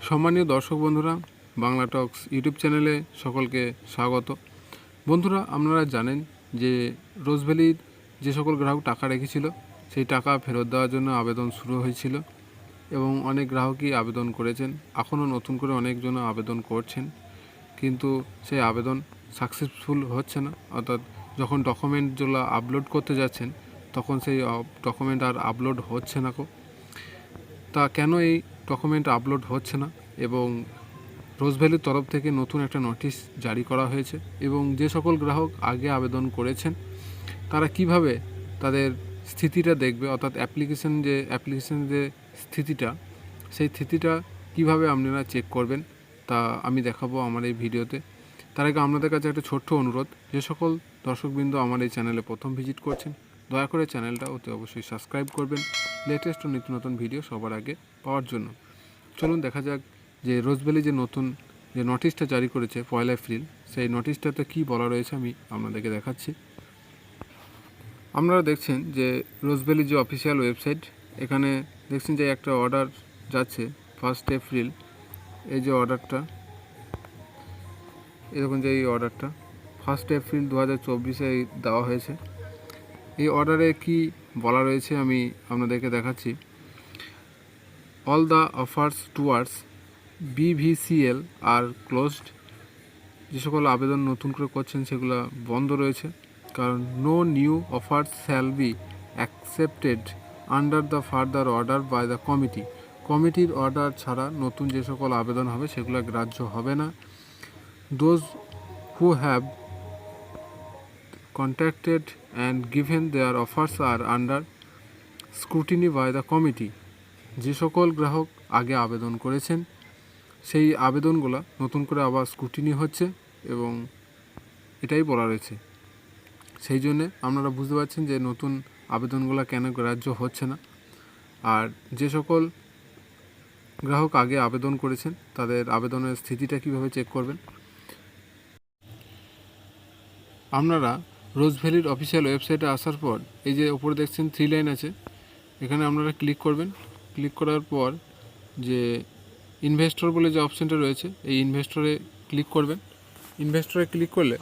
সম্মানীয় দর্শক বন্ধুরা, বাংলা টক্স ইউটিউব চ্যানেলে সকলকে স্বাগত। বন্ধুরা, আপনারা জানেন যে রোজভ্যালির যে সকল গ্রাহক টাকা রেখেছিল সেই টাকা ফেরত দেওয়ার জন্য আবেদন শুরু হয়েছিল এবং অনেক গ্রাহকই আবেদন করেছেন। এখনও নতুন করে অনেকজন আবেদন করছেন, কিন্তু সেই আবেদন সাকসেসফুল হচ্ছে না। অর্থাৎ যখন ডকুমেন্টগুলো আপলোড করতে যাচ্ছেন তখন সেই ডকুমেন্ট আর আপলোড হচ্ছে না। তা কেন এই ডকুমেন্ট আপলোড হচ্ছে না? এবং রোজভ্যালির তরফ থেকে নতুন একটা নোটিশ জারি করা হয়েছে এবং যে সকল গ্রাহক আগে আবেদন করেছেন তারা কিভাবে তাদের স্থিতিটা দেখবে, অর্থাৎ অ্যাপ্লিকেশন যে স্থিতিটা, সেই স্থিতিটা কিভাবে আপনারা চেক করবেন তা আমি দেখাবো আমার এই ভিডিওতে। তার আগে আপনাদের কাছে একটা ছোট্ট অনুরোধ, যে সকল দর্শকবৃন্দ আমার এই চ্যানেলে প্রথম ভিজিট করছেন দয়া করে চ্যানেলটা অতি অবশ্যই সাবস্ক্রাইব করবেন লেটেস্ট ও নিত্য নতুন ভিডিও সবার আগে পাওয়ার জন্য। চলুন দেখা যাক যে রোজভ্যালি যে নতুন যে নোটিশটা জারি করেছে 1 এপ্রিল, সেই নোটিশটাতে কী বলা রয়েছে আমি আপনাদেরকে দেখাচ্ছি। আপনারা দেখছেন যে রোজভ্যালি যে অফিসিয়াল ওয়েবসাইট, এখানে দেখছেন যে একটা অর্ডার যাচ্ছে 1 এপ্রিল। এই যে অর্ডারটা, এরকম যে এই অর্ডারটা 1 এপ্রিল 2024 দেওয়া হয়েছে। এই অর্ডারে কি বলা রয়েছে আমি আপনাদেরকে দেখাচ্ছি। All the offers towards BVCL আর ক্লোজড। যে সকল আবেদন নতুন করে করছেন সেগুলো বন্ধ রয়েছে, কারণ no new offers shall be accepted under the further order by the committee. কমিটির অর্ডার ছাড়া নতুন যে সকল আবেদন হবে সেগুলো গ্রাহ্য হবে না। Those who have contacted and given their offers are under scrutiny by the committee. যে সকল গ্রাহক আগে আবেদন করেছেন সেই আবেদনগুলো নতুন করে আবার স্ক্রুটিনি হচ্ছে এবং এটাই বলা রয়েছে। সেই জন্যে আপনারা বুঝতে পারছেন যে নতুন আবেদনগুলো কেন গ্রাহ্য হচ্ছে না। আর যে সকল গ্রাহক আগে আবেদন করেছেন তাদের আবেদনের স্থিতিটা কীভাবে চেক করবেন, আপনারা রোজভ্যালির অফিসিয়াল ওয়েবসাইটে আসার পর এই যে উপরে দেখছেন 3 লাইন আছে, এখানে আপনারা ক্লিক করবেন। ক্লিক করার পর যে ইনভেস্টর বলে যে অপশানটা রয়েছে এই ইনভেস্টরে ক্লিক করবেন। ইনভেস্টরে ক্লিক করলে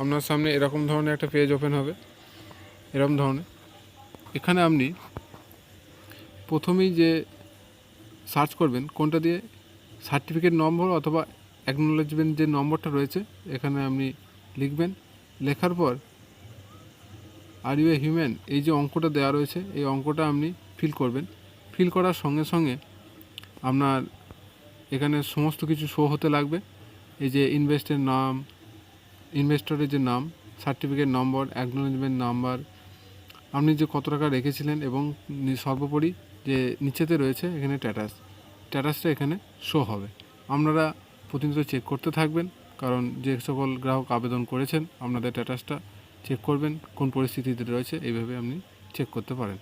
আপনার সামনে এরকম ধরনের একটা পেজ ওপেন হবে, এরকম ধরনের। এখানে আপনি প্রথমেই যে সার্চ করবেন কোনটা দিয়ে, সার্টিফিকেট নম্বর অথবা অ্যাকনোলেজমেন্ট যে নম্বরটা রয়েছে এখানে আপনি লিখবেন। লেখার পর আর ইউ এ হিউম্যান, এই যে অঙ্কটা দেওয়া রয়েছে এই অঙ্কটা আপনি ফিল করবেন। ফিল করার সঙ্গে সঙ্গে আপনার এখানে সমস্ত কিছু শো হতে লাগবে। এই যে ইনভেস্টের নাম, ইনভেস্টরের যে নাম, সার্টিফিকেট নম্বর, অ্যাকনোলেজমেন্ট নাম্বার, আপনি যে কত টাকা রেখেছিলেন এবং সর্বোপরি যে নিচেতে রয়েছে এখানে স্ট্যাটাসটা এখানে শো হবে। আপনারা প্রতিনিয়ত চেক করতে থাকবেন, কারণ যে সকল গ্রাহক আবেদন করেছেন আপনাদের স্ট্যাটাসটা চেক করবেন কোন পরিস্থিতিতে রয়েছে, এইভাবে আপনি চেক করতে পারেন।